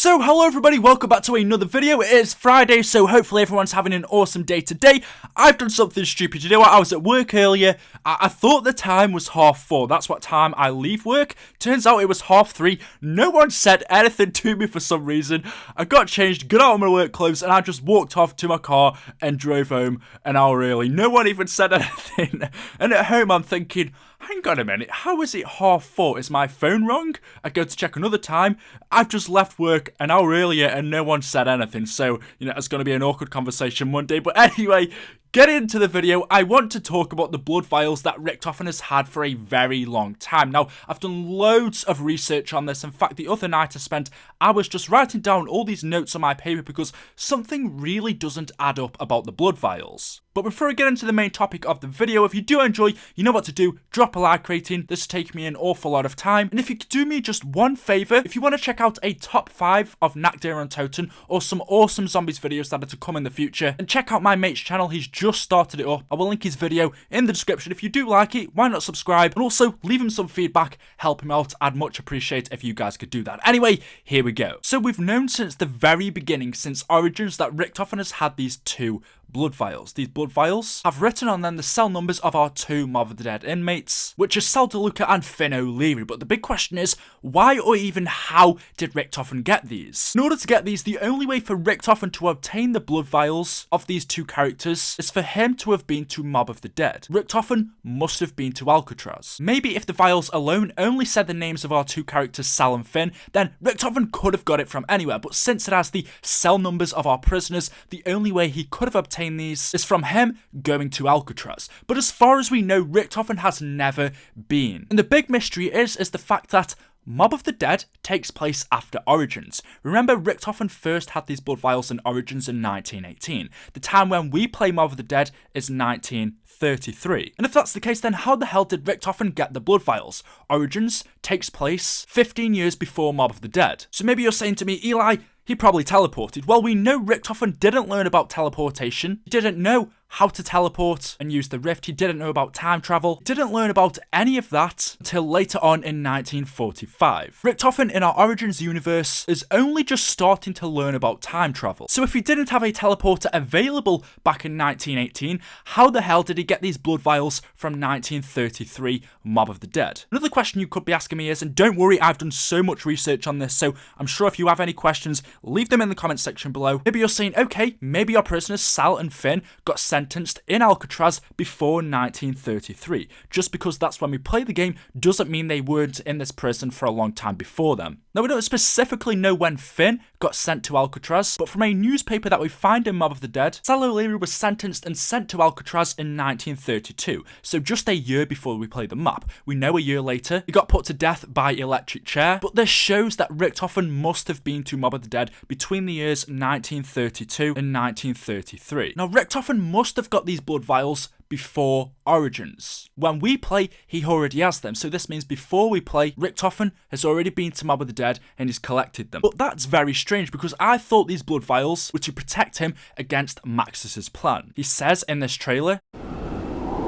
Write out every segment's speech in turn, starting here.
So hello everybody, welcome back to another video. It is Friday, so hopefully everyone's having an awesome day today. I've done something stupid. You know what, I was at work earlier, I thought the time was 4:30, that's what time I leave work. Turns out it was 3:30, no one said anything to me for some reason. I got changed, got out of my work clothes, and I just walked off to my car and drove home an hour early. No one even said anything, and at home I'm thinking, hang on a minute, how is it 4:30? Is my phone wrong? I go to check another time, I've just left work an hour earlier and no one said anything, so, you know, it's going to be an awkward conversation Monday, but anyway, get into the video. I want to talk about the blood vials that Richthofen has had for a very long time. Now, I've done loads of research on this. In fact, the other night I spent hours just writing down all these notes on my paper because something really doesn't add up about the blood vials. But before I get into the main topic of the video, if you do enjoy, you know what to do. Drop a like rating. This will take me an awful lot of time. And if you could do me just one favour, if you want to check out a top 5 of Nakdir and Toten or some awesome zombies videos that are to come in the future, and check out my mate's channel. He's just started it up. I will link his video in the description. If you do like it, why not subscribe? And also leave him some feedback. Help him out. I'd much appreciate if you guys could do that. Anyway, here we go. So we've known since the very beginning, since Origins, that Richthofen has had these 2 blood vials. These blood vials have written on them the cell numbers of our 2 Mob of the Dead inmates, which are Sal DeLuca and Finn O'Leary. But the big question is, why or even how did Richthofen get these? In order to get these, the only way for Richthofen to obtain the blood vials of these 2 characters is for him to have been to Mob of the Dead. Richthofen must have been to Alcatraz. Maybe if the vials alone only said the names of our 2 characters, Sal and Finn, then Richthofen could have got it from anywhere. But since it has the cell numbers of our prisoners, the only way he could have obtained these is from him going to Alcatraz. But as far as we know, Richthofen has never been. And the big mystery is the fact that Mob of the Dead takes place after Origins. Remember, Richthofen first had these blood vials in Origins in 1918. The time when we play Mob of the Dead is 1933. And if that's the case, then how the hell did Richthofen get the blood vials? Origins takes place 15 years before Mob of the Dead. So maybe you're saying to me, Eli, he probably teleported. Well, we know Richthofen didn't learn about teleportation. He didn't know how to teleport and use the rift. He didn't know about time travel. He didn't learn about any of that until later on in 1945. Richthofen in our Origins universe is only just starting to learn about time travel. So if he didn't have a teleporter available back in 1918, how the hell did he get these blood vials from 1933 Mob of the Dead? Another question you could be asking me is, and don't worry, I've done so much research on this, so I'm sure if you have any questions, leave them in the comment section below. Maybe you're saying, okay, maybe our prisoners Sal and Finn got sentenced in Alcatraz before 1933. Just because that's when we play the game doesn't mean they weren't in this prison for a long time before them. Now, we don't specifically know when Finn got sent to Alcatraz, but from a newspaper that we find in Mob of the Dead, Sal O'Leary was sentenced and sent to Alcatraz in 1932, so just a year before we play the map. We know a year later he got put to death by electric chair, but this shows that Richthofen must have been to Mob of the Dead between the years 1932 and 1933. Now, Richthofen must have got these blood vials before Origins. When we play, he already has them, so this means before we play, Richthofen has already been to Mob of the Dead and he's collected them. But that's very strange because I thought these blood vials were to protect him against Maxis's plan. He says in this trailer,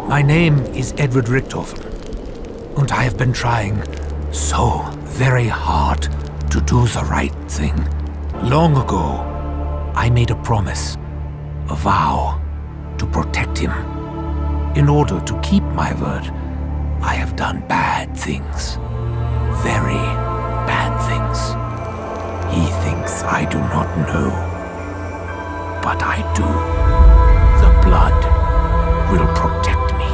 "My name is Edward Richthofen, and I have been trying so very hard to do the right thing. Long ago, I made a promise, a vow, to protect him. In order to keep my word, I have done bad things. Very bad things. He thinks I do not know, but I do. The blood will protect me."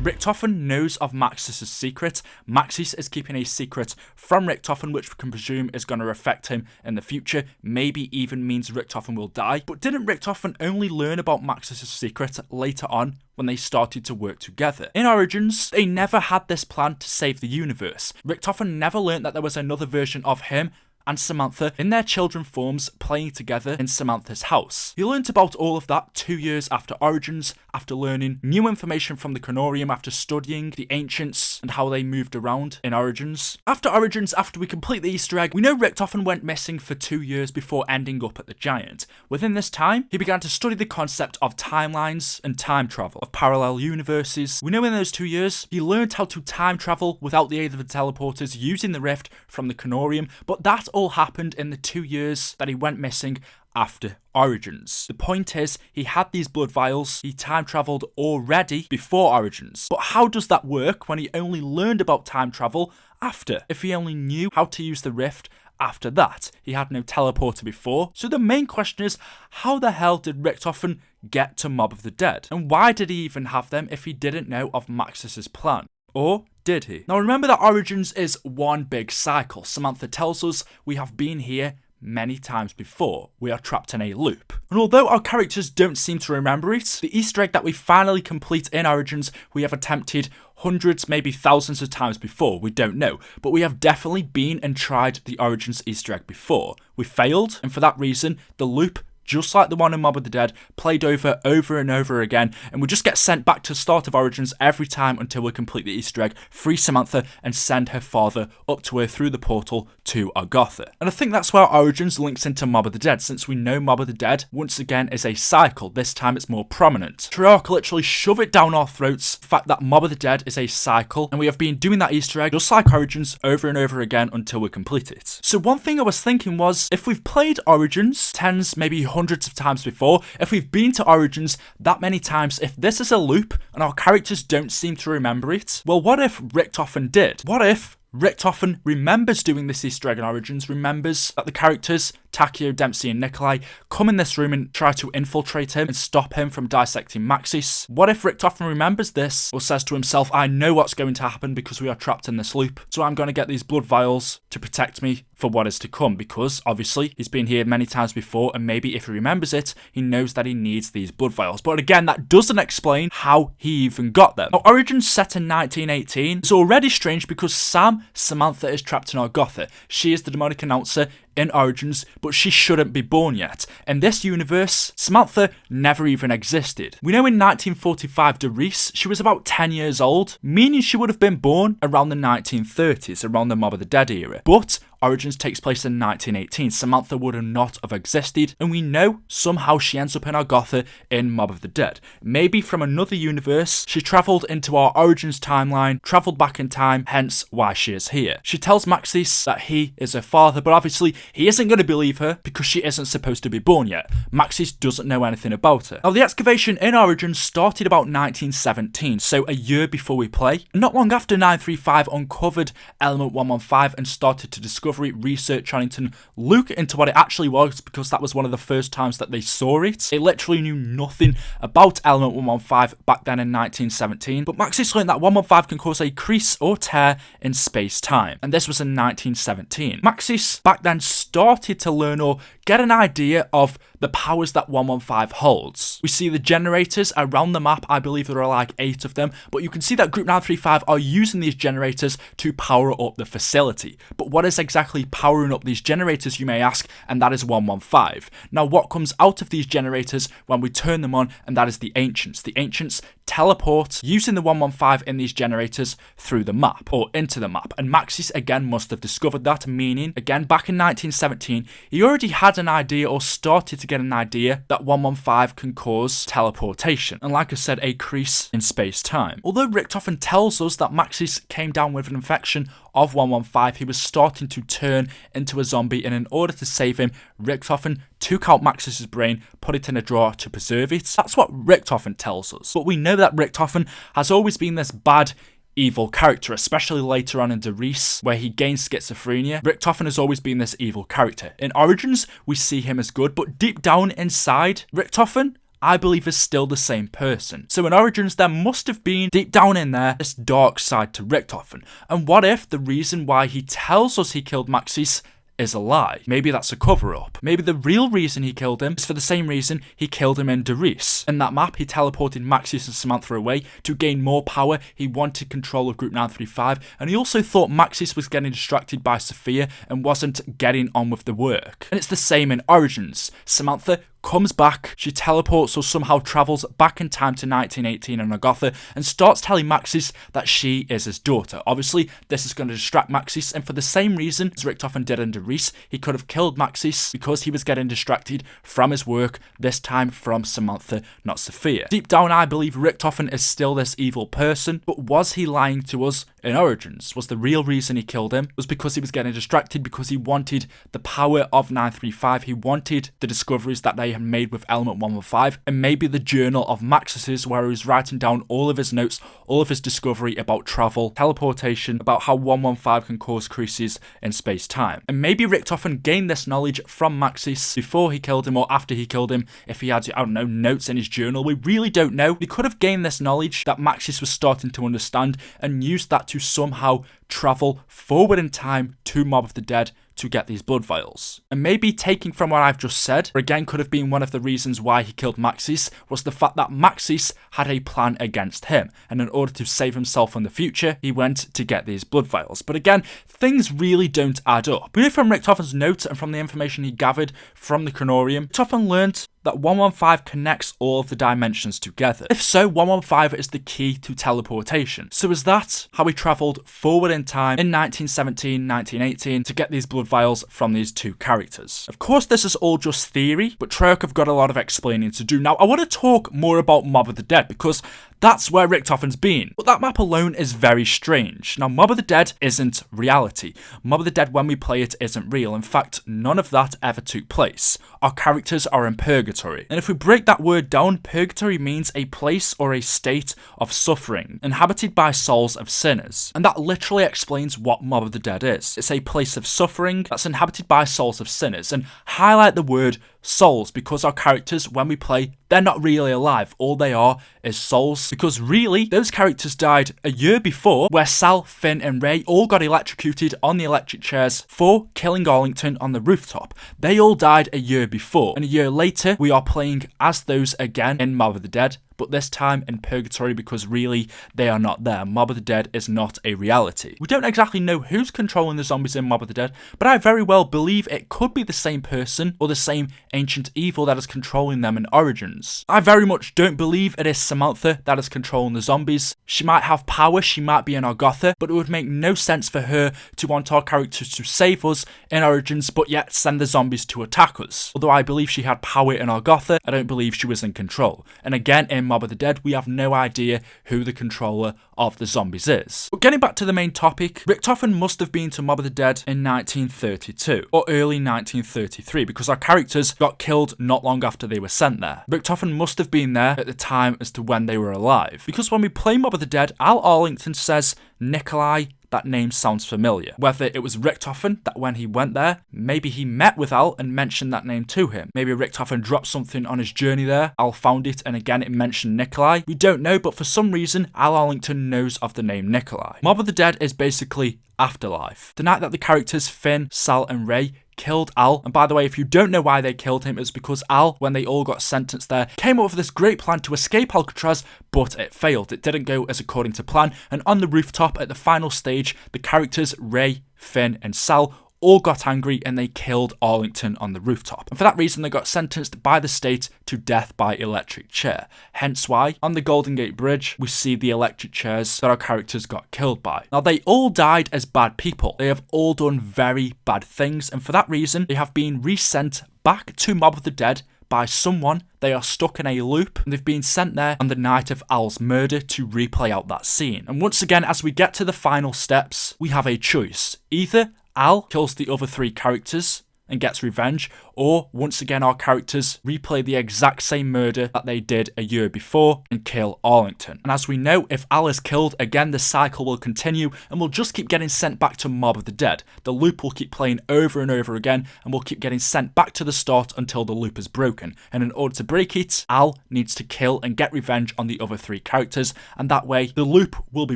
Richthofen knows of Maxis's secret. Maxis is keeping a secret from Richthofen, which we can presume is going to affect him in the future, maybe even means Richthofen will die. But didn't Richthofen only learn about Maxis's secret later on when they started to work together? In Origins, they never had this plan to save the universe. Richthofen never learned that there was another version of him and Samantha in their children forms playing together in Samantha's house. He learnt about all of that 2 years after Origins, after learning new information from the Kronorium, after studying the ancients and how they moved around in Origins. After Origins, after we complete the Easter egg, we know Richthofen went missing for 2 years before ending up at the Giant. Within this time, he began to study the concept of timelines and time travel, of parallel universes. We know in those 2 years, he learned how to time travel without the aid of the teleporters using the rift from the Kronorium, but that all happened in the 2 years that he went missing after Origins. The point is, he had these blood vials, he time travelled already before Origins. But how does that work when he only learned about time travel after? If he only knew how to use the rift after that? He had no teleporter before. So the main question is, how the hell did Richthofen get to Mob of the Dead? And why did he even have them if he didn't know of Maxis's plan? Or did he? Now remember that Origins is one big cycle. Samantha tells us we have been here many times before. We are trapped in a loop. And although our characters don't seem to remember it, the Easter egg that we finally complete in Origins, we have attempted hundreds, maybe thousands of times before. We don't know. But we have definitely been and tried the Origins Easter egg before. We failed, and for that reason, the loop, just like the one in Mob of the Dead, played over and over again, and we just get sent back to the start of Origins every time until we complete the Easter egg, free Samantha, and send her father up to her through the portal to Argotha. And I think that's where Origins links into Mob of the Dead, since we know Mob of the Dead, once again, is a cycle. This time it's more prominent. Treyarch literally shove it down our throats, the fact that Mob of the Dead is a cycle, and we have been doing that Easter egg, just like Origins, over and over again until we complete it. So one thing I was thinking was, if we've played Origins tens, maybe hundreds of times before, if we've been to Origins that many times, if this is a loop and our characters don't seem to remember it, well, what if Richthofen did? What if Richthofen remembers doing this Easter egg in Origins, remembers that the characters, Takeo, Dempsey and Nikolai, come in this room and try to infiltrate him and stop him from dissecting Maxis? What if Richthofen remembers this, or says to himself, I know what's going to happen because we are trapped in this loop, so I'm going to get these blood vials to protect me for what is to come, because obviously he's been here many times before, and maybe if he remembers it, he knows that he needs these blood vials. But again, that doesn't explain how he even got them. Now, Origins set in 1918 is already strange because Samantha is trapped in Argotha. She is the demonic announcer in Origins, but she shouldn't be born yet. In this universe, Samantha never even existed. We know in 1945, Doris, she was about 10 years old, meaning she would have been born around the 1930s, around the Mob of the Dead era. But Origins takes place in 1918. Samantha would not have existed, and we know somehow she ends up in Argotha in Mob of the Dead. Maybe from another universe, she travelled into our Origins timeline, travelled back in time, hence why she is here. She tells Maxis that he is her father, but obviously he isn't going to believe her because she isn't supposed to be born yet. Maxis doesn't know anything about her. Now, the excavation in Origins started about 1917, so a year before we play. Not long after 935 uncovered Element 115 and started to discover it, research on it, and look into what it actually was, because that was one of the first times that they saw it. It literally knew nothing about Element 115 back then in 1917, but Maxis learned that 115 can cause a crease or tear in space-time, and this was in 1917. Maxis back then started to learn or get an idea of the powers that 115 holds. We see the generators around the map. I believe there are like 8 of them, but you can see that Group 935 are using these generators to power up the facility. But what is exactly powering up these generators, you may ask, and that is 115. Now, what comes out of these generators when we turn them on, and that is the Ancients. The Ancients teleport using the 115 in these generators through the map, or into the map, and Maxis again must have discovered that, meaning, again, back in 1917, he already had an idea, or started to get an idea, that 115 can cause teleportation, and like I said, a crease in space-time. Although Richthofen tells us that Maxis came down with an infection of 115, he was starting to turn into a zombie, and in order to save him, Richthofen took out Maxis's brain, put it in a drawer to preserve it. That's what Richthofen tells us. But we know that Richthofen has always been this bad, evil character, especially later on in Doris, where he gains schizophrenia. Richthofen has always been this evil character. In Origins, we see him as good, but deep down inside, Richthofen, I believe, is still the same person. So in Origins, there must have been, deep down in there, this dark side to Richthofen. And what if the reason why he tells us he killed Maxis is a lie. Maybe that's a cover-up. Maybe the real reason he killed him is for the same reason he killed him in Darius. In that map, he teleported Maxis and Samantha away to gain more power. He wanted control of Group 935, and he also thought Maxis was getting distracted by Sophia and wasn't getting on with the work. And it's the same in Origins. Samantha comes back, she teleports or somehow travels back in time to 1918 in Agatha and starts telling Maxis that she is his daughter. Obviously, this is going to distract Maxis, and for the same reason as Richthofen did in Darius, he could have killed Maxis because he was getting distracted from his work, this time from Samantha, not Sophia. Deep down, I believe Richthofen is still this evil person, but was he lying to us in Origins? Was the real reason he killed him was because he was getting distracted, because he wanted the power of 935, he wanted the discoveries that they had made with Element 115, and maybe the journal of Maxis's where he was writing down all of his notes, all of his discovery about travel, teleportation, about how 115 can cause creases in space-time. And maybe Richthofen gained this knowledge from Maxis before he killed him or after he killed him, if he had, I don't know, notes in his journal. We really don't know. He could have gained this knowledge that Maxis was starting to understand and used that to somehow travel forward in time to Mob of the Dead to get these blood vials. And maybe taking from what I've just said, or again could have been one of the reasons why he killed Maxis, was the fact that Maxis had a plan against him, and in order to save himself in the future, he went to get these blood vials. But again, things really don't add up. We know from Richthofen's notes and from the information he gathered from the Chronorium, Richtofen learned that 115 connects all of the dimensions together. If so, 115 is the key to teleportation. So is that how he travelled forward in time in 1917, 1918 to get these blood vials from these two characters? Of course, this is all just theory, but Treyarch have got a lot of explaining to do. Now, I want to talk more about Mob of the Dead because that's where Richtofen's been. But that map alone is very strange. Now, Mob of the Dead isn't reality. Mob of the Dead, when we play it, isn't real. In fact, none of that ever took place. Our characters are in purgatory. And if we break that word down, purgatory means a place or a state of suffering, inhabited by souls of sinners. And that literally explains what Mob of the Dead is. It's a place of suffering that's inhabited by souls of sinners. And highlight the word souls, because our characters, when we play, they're not really alive. All they are is souls, because really, those characters died a year before, where Sal, Finn and Ray all got electrocuted on the electric chairs for killing Arlington on the rooftop. They all died a year before, and a year later, we are playing as those again in Mob of the Dead, but this time in purgatory, because really, they are not there. Mob of the Dead is not a reality. We don't exactly know who's controlling the zombies in Mob of the Dead, but I very well believe it could be the same person or the same ancient evil that is controlling them in Origins. I very much don't believe it is Samantha that is controlling the zombies. She might have power, she might be an Agatha, but it would make no sense for her to want our characters to save us in Origins, but yet send the zombies to attack us. Although I believe she had power in Agatha, I don't believe she was in control. And again, in Mob of the Dead, we have no idea who the controller of the zombies is. But getting back to the main topic, Richtofen must have been to Mob of the Dead in 1932 or early 1933, because our characters got killed not long after they were sent there. Richtofen must have been there at the time as to when they were alive, because when we play Mob of the Dead, Al Arlington says Nikolai. That name sounds familiar. Whether it was Richthofen that when he went there, maybe he met with Al and mentioned that name to him. Maybe Richthofen dropped something on his journey there, Al found it, and again it mentioned Nikolai. We don't know, but for some reason, Al Arlington knows of the name Nikolai. Mob of the Dead is basically afterlife. The night that the characters Finn, Sal and Ray killed Al, and by the way, if you don't know why they killed him, it's because Al, when they all got sentenced there, came up with this great plan to escape Alcatraz, but it failed. It didn't go as according to plan, and on the rooftop at the final stage, the characters Ray, Finn and Sal all got angry and they killed Arlington on the rooftop. And for that reason, they got sentenced by the state to death by electric chair. Hence why, on the Golden Gate Bridge, we see the electric chairs that our characters got killed by. Now, they all died as bad people. They have all done very bad things, and for that reason, they have been resent back to Mob of the Dead by someone. They are stuck in a loop, and they've been sent there on the night of Al's murder to replay out that scene. And once again, as we get to the final steps, we have a choice. Either Al kills the other three characters and gets revenge, or once again our characters replay the exact same murder that they did a year before and kill Arlington. And as we know, if Al is killed, again the cycle will continue and we'll just keep getting sent back to Mob of the Dead. The loop will keep playing over and over again and we'll keep getting sent back to the start until the loop is broken. And in order to break it, Al needs to kill and get revenge on the other 3 characters, and that way the loop will be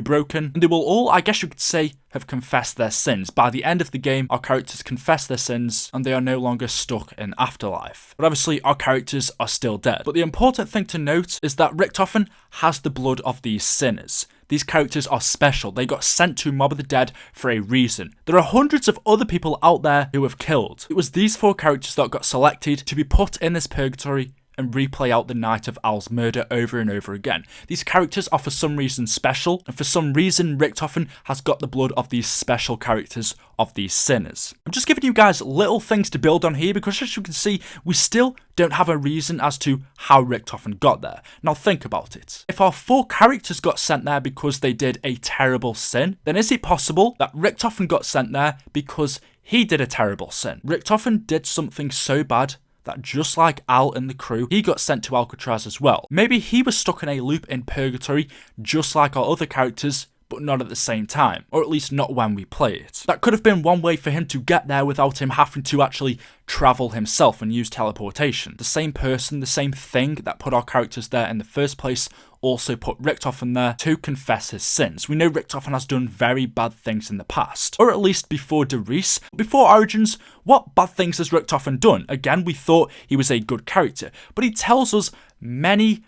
broken and they will all, I guess you could say, have confessed their sins. By the end of the game, our characters confess their sins and they are no longer stuck in Afterlife. But obviously our characters are still dead. But the important thing to note is that Richthofen has the blood of these sinners. These characters are special. They got sent to Mob of the Dead for a reason. There are hundreds of other people out there who have killed. It was these 4 characters that got selected to be put in this purgatory and replay out the night of Al's murder over and over again. These characters are for some reason special, and for some reason Richthofen has got the blood of these special characters, of these sinners. I'm just giving you guys little things to build on here because as you can see, we still don't have a reason as to how Richthofen got there. Now think about it. If our 4 characters got sent there because they did a terrible sin, then is it possible that Richthofen got sent there because he did a terrible sin? Richthofen did something so bad that just like Al and the crew, he got sent to Alcatraz as well. Maybe he was stuck in a loop in purgatory just like our other characters, but not at the same time, or at least not when we play it. That could have been one way for him to get there without him having to actually travel himself and use teleportation. The same person, the same thing that put our characters there in the first place also put Richthofen there to confess his sins. We know Richthofen has done very bad things in the past, or at least before Derice. Before Origins, what bad things has Richthofen done? Again, we thought he was a good character, but he tells us many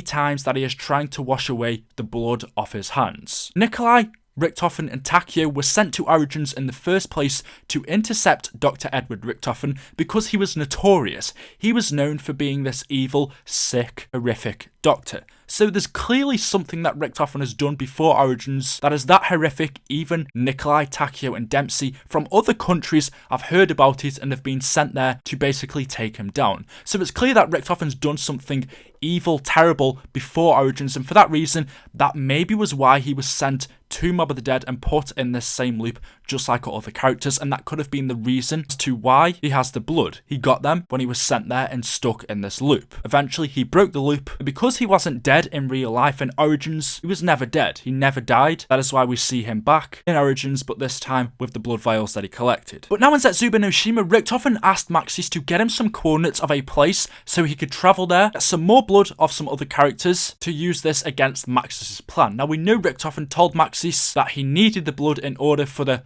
times that he is trying to wash away the blood off his hands. Nikolai, Richthofen and Takio were sent to Origins in the first place to intercept Dr. Edward Richthofen because he was notorious. He was known for being this evil, sick, horrific doctor. So there's clearly something that Richthofen has done before Origins that is that horrific. Even Nikolai, Takio and Dempsey from other countries have heard about it and have been sent there to basically take him down. So it's clear that Richthofen's done something evil, terrible before Origins, and for that reason, that maybe was why he was sent to Mob of the Dead and put in this same loop just like our other characters, and that could have been the reason as to why he has the blood. He got them when he was sent there and stuck in this loop. Eventually he broke the loop, and because he wasn't dead in real life in Origins, he was never dead. He never died. That is why we see him back in Origins, but this time with the blood vials that he collected. But now in Zetsubou no Shima, Richthofen asked Maxis to get him some coordinates of a place so he could travel there, get some more blood of some other characters to use this against Maxis' plan. Now we know Richthofen told Maxis that he needed the blood in order for the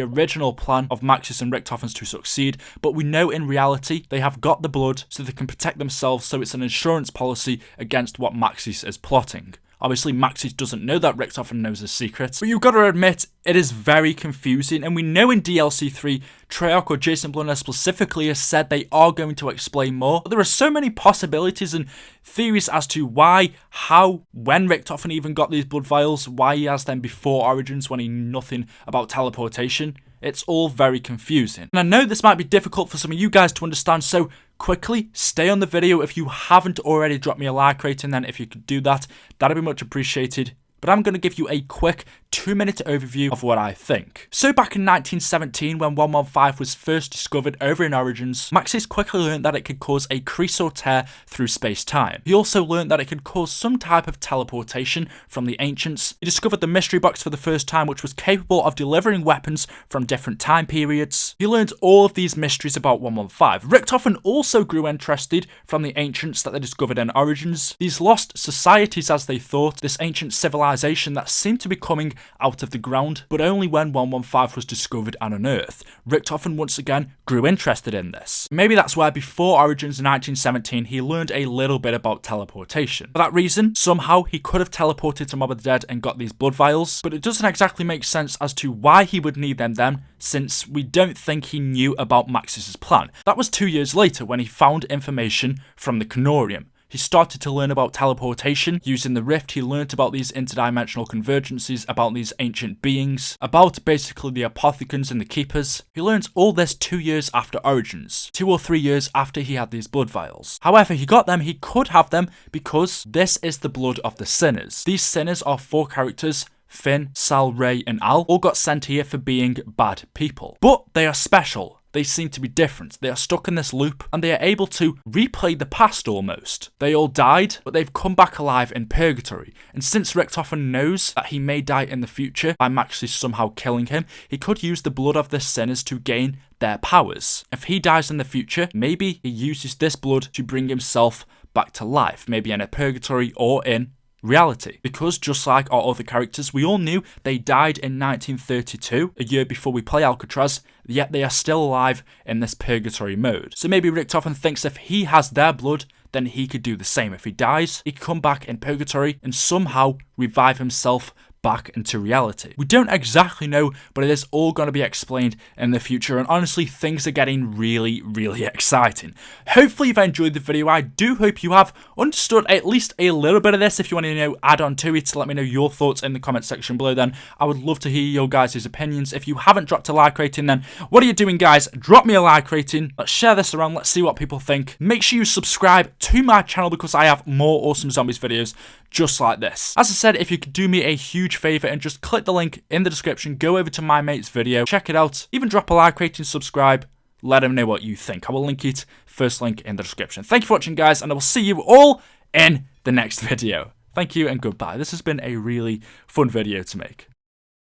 original plan of Maxis and Richthofen's to succeed, but we know in reality they have got the blood so they can protect themselves, so it's an insurance policy against what Maxis is plotting. Obviously, Maxis doesn't know that Richthofen knows his secret, but you've got to admit, it is very confusing, and we know in DLC 3, Treyarch or Jason Blunner specifically has said they are going to explain more, but there are so many possibilities and theories as to why, how, when Richthofen even got these blood vials, why he has them before Origins when he knew nothing about teleportation. It's all very confusing. And I know this might be difficult for some of you guys to understand, so quickly stay on the video. If you haven't already, drop me a like rating, then if you could do that, that'd be much appreciated. But I'm going to give you a quick 2-minute overview of what I think. So back in 1917, when 115 was first discovered over in Origins, Maxis quickly learned that it could cause a crease or tear through space-time. He also learned that it could cause some type of teleportation from the Ancients. He discovered the mystery box for the first time, which was capable of delivering weapons from different time periods. He learned all of these mysteries about 115. Richthofen also grew interested from the Ancients that they discovered in Origins. These lost societies, as they thought, this ancient civilization that seemed to be coming out of the ground, but only when 115 was discovered and unearthed. Richthofen once again grew interested in this. Maybe that's why before Origins in 1917 he learned a little bit about teleportation. For that reason, somehow he could have teleported to Mob of the Dead and got these blood vials, but it doesn't exactly make sense as to why he would need them then, since we don't think he knew about Maxis' plan. That was 2 years later when he found information from the Canorium. He started to learn about teleportation. Using the Rift, he learnt about these interdimensional convergences, about these ancient beings, about basically the Apothecans and the Keepers. He learnt all this 2 years after Origins, 2 or 3 years after he had these blood vials. However, he got them, he could have them, because this is the blood of the sinners. These sinners are 4 characters. Finn, Sal, Ray and Al all got sent here for being bad people. But they are special. they seem to be different. They are stuck in this loop, and they are able to replay the past almost. They all died, but they've come back alive in purgatory. And since Richthofen knows that he may die in the future by Maxley somehow killing him, he could use the blood of the sinners to gain their powers. If he dies in the future, maybe he uses this blood to bring himself back to life, maybe in a purgatory or in reality. Because just like our other characters, we all knew they died in 1932, a year before we play Alcatraz, yet they are still alive in this purgatory mode. So maybe Richthofen thinks if he has their blood, then he could do the same. If he dies, he could come back in purgatory and somehow revive himself back into reality. We don't exactly know, but it is all going to be explained in the future, and honestly, things are getting really, really exciting. Hopefully you've enjoyed the video. I do hope you have understood at least a little bit of this. If you want to add on to it, let me know your thoughts in the comment section below. Then I would love to hear your guys' opinions. If you haven't dropped a like rating, then what are you doing, guys? Drop me a like rating. Let's share this around. Let's see what people think. Make sure you subscribe to my channel because I have more awesome zombies videos just like this. As I said, if you could do me a huge favor and just click the link in the description, go over to my mate's video, check it out, even drop a like rating, subscribe, let him know what you think. I will link it, first link in the description. Thank you for watching, guys, and I will see you all in the next video. Thank you and goodbye. This has been a really fun video to make.